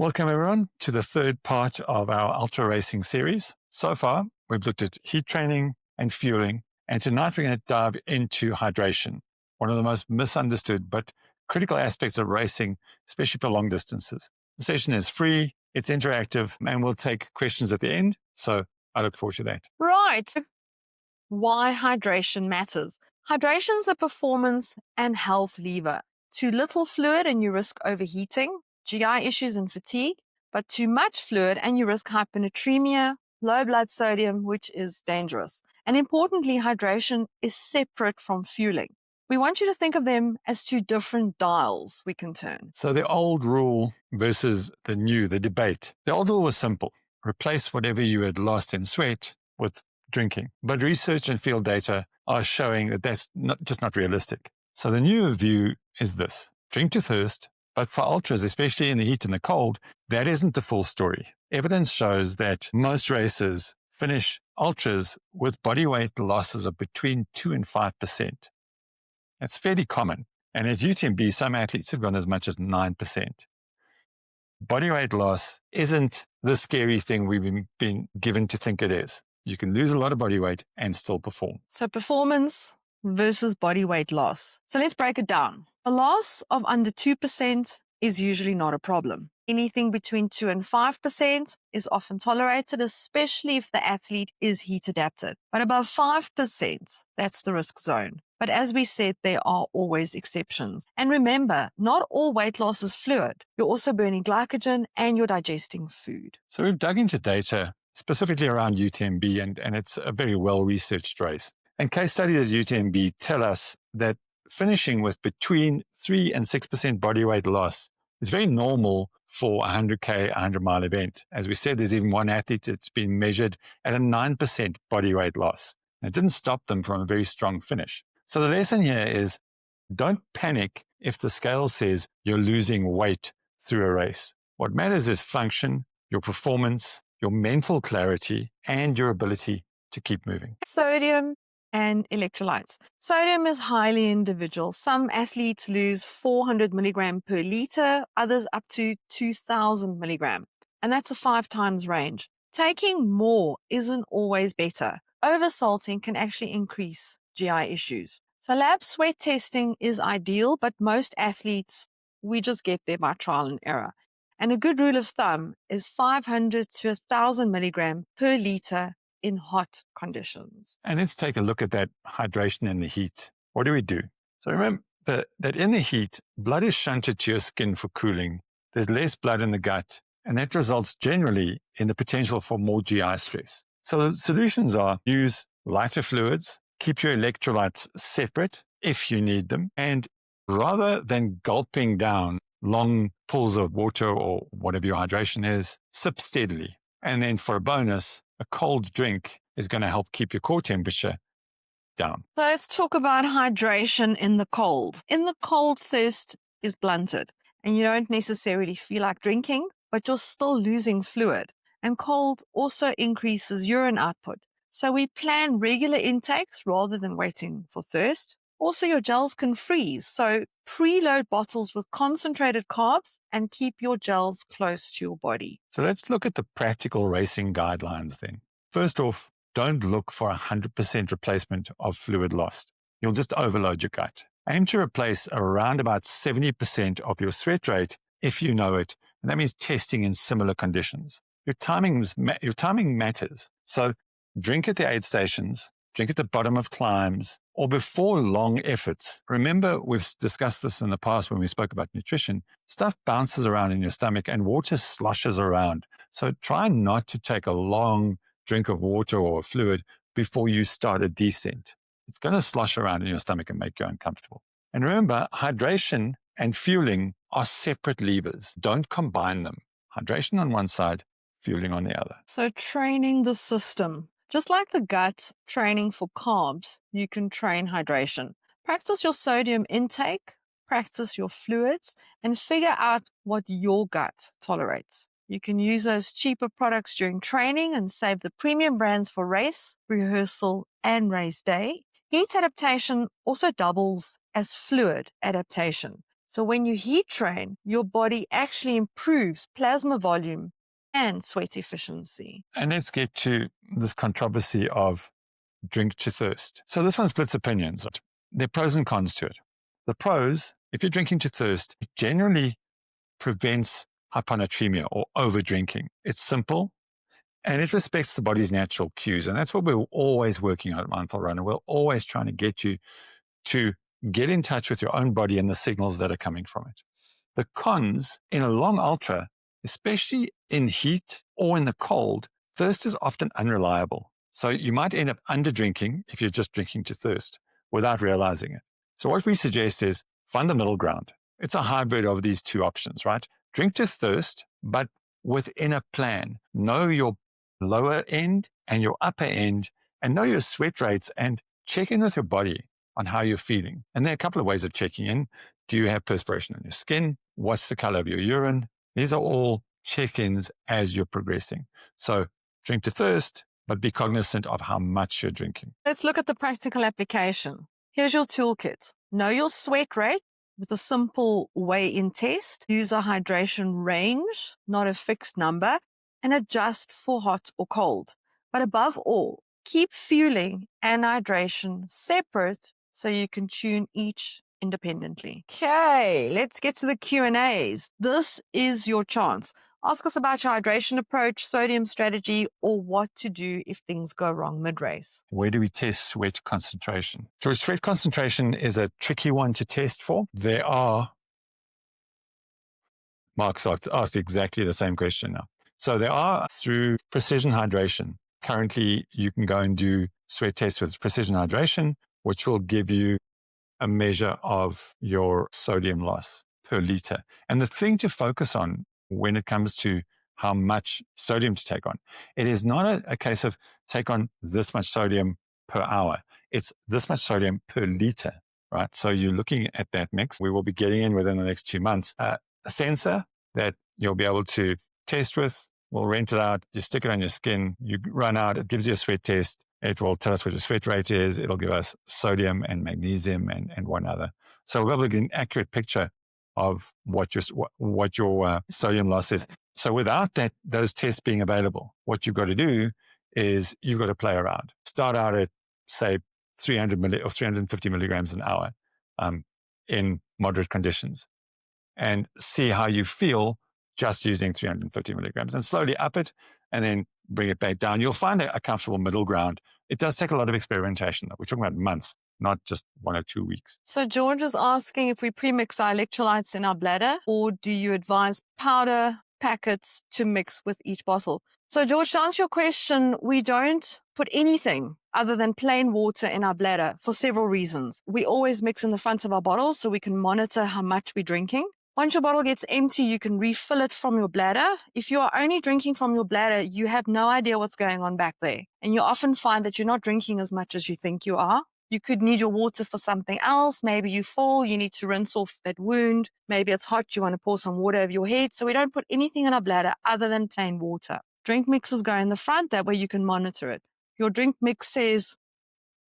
Welcome everyone to the third part of our ultra racing series. So far, we've looked at heat training and fueling, and tonight we're going to dive into hydration, one of the most misunderstood but critical aspects of racing, especially for long distances. The session is free, it's interactive, and we'll take questions at the end, so I look forward to that. Right. Why hydration matters. Hydration is a performance and health lever. Too little fluid and you risk overheating, GI issues and fatigue, but too much fluid and you risk hyponatremia, low blood sodium, which is dangerous. And importantly, hydration is separate from fueling. We want you to think of them as two different dials we can turn. So the old rule versus the new, the debate. The old rule was simple. Replace whatever you had lost in sweat with drinking. But research and field data are showing that that's just not realistic. So the new view is this. Drink to thirst, but for ultras, especially in the heat and the cold, that isn't the full story. Evidence shows that most racers finish ultras with body weight losses of between 2 and 5%. That's fairly common. And at UTMB, some athletes have gone as much as 9%. Body weight loss isn't the scary thing we've been given to think it is. You can lose a lot of body weight and still perform. So performance versus body weight loss. So let's break it down. A loss of under 2% is usually not a problem. Anything between 2 and 5% is often tolerated, especially if the athlete is heat adapted. But above 5%, that's the risk zone. But as we said, there are always exceptions. And remember, not all weight loss is fluid. You're also burning glycogen and you're digesting food. So we've dug into data specifically around UTMB, and it's a very well-researched race. And case studies at UTMB tell us that finishing with between 3 and 6% body weight loss is very normal for a 100K, 100-mile event. As we said, there's even one athlete that's been measured at a 9% body weight loss. And it didn't stop them from a very strong finish. So the lesson here is don't panic if the scale says you're losing weight through a race. What matters is function, your performance, your mental clarity, and your ability to keep moving. Sodium and electrolytes. Sodium is highly individual. Some athletes lose 400 milligram per liter, others up to 2,000 milligram. And that's a 5 times range. Taking more isn't always better. Oversalting can actually increase GI issues. So lab sweat testing is ideal, but most athletes, we just get there by trial and error. And a good rule of thumb is 500 to 1,000 milligram per liter in hot conditions. And let's take a look at that hydration in the heat. What do we do? So remember that in the heat, blood is shunted to your skin for cooling. There's less blood in the gut, and that results generally in the potential for more GI stress. So the solutions are use lighter fluids, keep your electrolytes separate if you need them, and rather than gulping down long pulls of water or whatever your hydration is, sip steadily. And then for a bonus, a cold drink is going to help keep your core temperature down. So let's talk about hydration in the cold. In the cold, thirst is blunted and you don't necessarily feel like drinking, but you're still losing fluid. And cold also increases urine output. So we plan regular intakes rather than waiting for thirst. Also, your gels can freeze. So preload bottles with concentrated carbs and keep your gels close to your body. So let's look at the practical racing guidelines then. First off, don't look for 100% replacement of fluid lost. You'll just overload your gut. Aim to replace around about 70% of your sweat rate if you know it. And that means testing in similar conditions. Your timing matters. So drink at the aid stations, drink at the bottom of climbs, or before long efforts. Remember, we've discussed this in the past when we spoke about nutrition. Stuff bounces around in your stomach and water sloshes around. So try not to take a long drink of water or fluid before you start a descent. It's going to slosh around in your stomach and make you uncomfortable. And remember, hydration and fueling are separate levers. Don't combine them. Hydration on one side, fueling on the other. So training the system. Just like the gut, training for carbs, you can train hydration. Practice your sodium intake, practice your fluids, and figure out what your gut tolerates. You can use those cheaper products during training and save the premium brands for race, rehearsal, and race day. Heat adaptation also doubles as fluid adaptation. So when you heat train, your body actually improves plasma volume and sweat efficiency. And let's get to this controversy of drink to thirst. So this one splits opinions. There are pros and cons to it. The pros, if you're drinking to thirst, it generally prevents hyponatremia or over drinking. It's simple and it respects the body's natural cues. And that's what we're always working on at Mindful Runner. We're always trying to get you to get in touch with your own body and the signals that are coming from it. The cons in a long ultra, especially in heat or in the cold, thirst is often unreliable. So you might end up under drinking if you're just drinking to thirst without realizing it. So what we suggest is find the middle ground. It's a hybrid of these two options, right? Drink to thirst, but within a plan. Know your lower end and your upper end, and know your sweat rates, and check in with your body on how you're feeling. And there are a couple of ways of checking in. Do you have perspiration on your skin? What's the color of your urine? These are all check-ins as you're progressing. So drink to thirst, but be cognizant of how much you're drinking. Let's look at the practical application. Here's your toolkit. Know your sweat rate with a simple weigh-in test. Use a hydration range, not a fixed number, and adjust for hot or cold. But above all, keep fueling and hydration separate so you can tune each independently. Okay, let's get to the Q&As. This is your chance. Ask us about your hydration approach, sodium strategy, or what to do if things go wrong mid-race. Where do we test sweat concentration? So sweat concentration is a tricky one to test for. Mark's asked exactly the same question now. So there are, through precision hydration, currently you can go and do sweat tests with precision hydration, which will give you a measure of your sodium loss per liter. And the thing to focus on when it comes to how much sodium to take on, it is not a case of take on this much sodium per hour. It's this much sodium per liter, right? So you're looking at that mix. We will be getting in within the next 2 months a sensor that you'll be able to test with. We'll rent it out. You stick it on your skin. You run out. It gives you a sweat test. It will tell us what your sweat rate is. It'll give us sodium and magnesium and one other. So we'll be able to get an accurate picture of what your sodium loss is. So without those tests being available, what you've got to do is you've got to play around. Start out at, say, 300 or 350 milligrams an hour in moderate conditions, and see how you feel just using 350 milligrams, and slowly up it and then bring it back down. You'll find a comfortable middle ground. It does take a lot of experimentation, though. We're talking about months, not just 1 or 2 weeks. So George is asking if we premix our electrolytes in our bladder, or do you advise powder packets to mix with each bottle? So George, to answer your question, we don't put anything other than plain water in our bladder for several reasons. We always mix in the front of our bottles so we can monitor how much we're drinking. Once your bottle gets empty, you can refill it from your bladder. If you are only drinking from your bladder, you have no idea what's going on back there. And you often find that you're not drinking as much as you think you are. You could need your water for something else. Maybe you fall, you need to rinse off that wound. Maybe it's hot, you want to pour some water over your head. So we don't put anything in our bladder other than plain water. Drink mixes go in the front, that way you can monitor it. Your drink mix says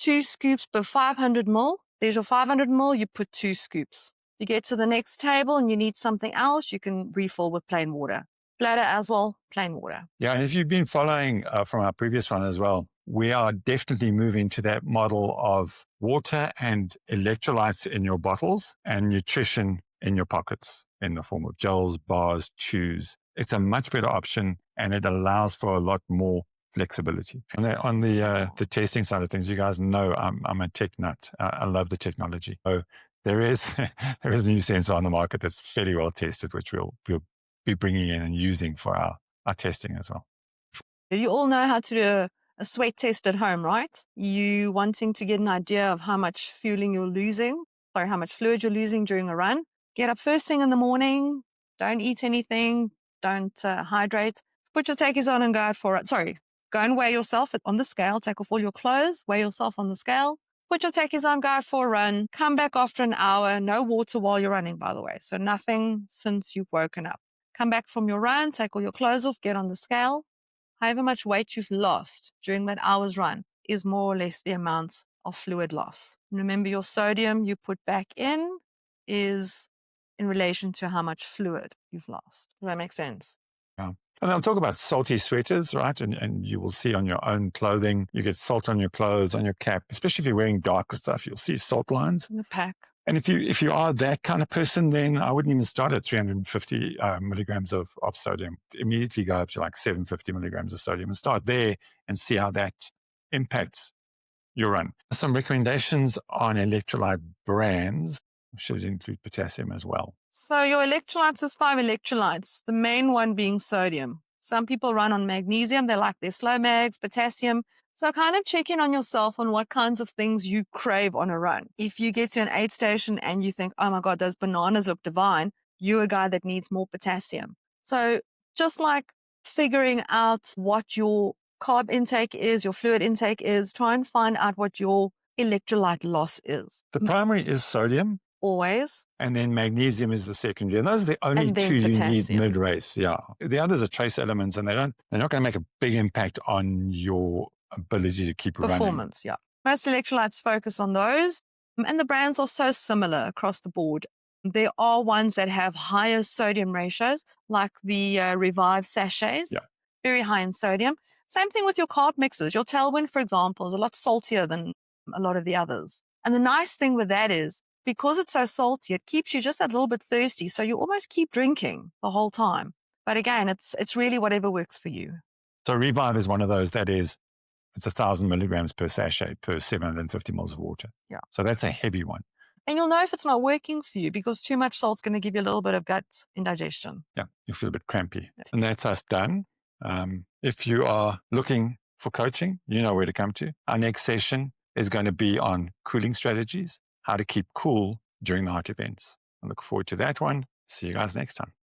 2 scoops per 500 ml. There's your 500 ml, you put 2 scoops. You get to the next table and you need something else, you can refill with plain water. Bladder as well, plain water. Yeah, and if you've been following from our previous one as well, we are definitely moving to that model of water and electrolytes in your bottles and nutrition in your pockets in the form of gels, bars, chews. It's a much better option, and it allows for a lot more flexibility. And on the testing side of things, you guys know I'm a tech nut. I love the technology. So there is a new sensor on the market that's fairly well tested, which we'll be bringing in and using for our testing as well. You all know how to do a sweat test at home, right? You wanting to get an idea of how much fueling you're losing, or how much fluid you're losing during a run. Get up first thing in the morning, don't eat anything, don't hydrate. Put your takers on and go out for it. Go and weigh yourself on the scale, take off all your clothes, weigh yourself on the scale, put your takers on, go out for a run, come back after an hour, no water while you're running, by the way. So nothing since you've woken up. Come back from your run, take all your clothes off, get on the scale. However much weight you've lost during that hour's run is more or less the amount of fluid loss. And remember, your sodium you put back in is in relation to how much fluid you've lost. Does that make sense? Yeah. And I'll talk about salty sweaters, right? And you will see on your own clothing, you get salt on your clothes, on your cap, especially if you're wearing darker stuff, you'll see salt lines. In the pack. And if you are that kind of person, then I wouldn't even start at 350 milligrams of sodium. Immediately go up to like 750 milligrams of sodium and start there and see how that impacts your run. Some recommendations on electrolyte brands should include potassium as well. So your electrolytes is 5 electrolytes, the main one being sodium. Some people run on magnesium. They like their slow mags, potassium. So kind of check in on yourself on what kinds of things you crave on a run. If you get to an aid station and you think, oh my God, those bananas look divine, you're a guy that needs more potassium. So just like figuring out what your carb intake is, your fluid intake is, try and find out what your electrolyte loss is. The primary is sodium. Always. And then magnesium is the secondary. And those are the only And then two you need potassium. mid-race. Yeah. The others are trace elements and they're not going to make a big impact on your ability to keep running. Performance, yeah. Most electrolytes focus on those. And the brands are so similar across the board. There are ones that have higher sodium ratios, like the Revive sachets. Yeah. Very high in sodium. Same thing with your carb mixes. Your Tailwind, for example, is a lot saltier than a lot of the others. And the nice thing with that is, because it's so salty, it keeps you just a little bit thirsty. So you almost keep drinking the whole time. But again, it's really whatever works for you. So Revive is one of those that is, it's 1,000 milligrams per sachet per 750 mils of water. Yeah. So that's a heavy one. And you'll know if it's not working for you because too much salt's going to give you a little bit of gut indigestion. Yeah. You feel a bit crampy. Yeah. And that's us done. If you are looking for coaching, you know where to come to. Our next session is going to be on cooling strategies, how to keep cool during the hot events. I look forward to that one. See you guys next time.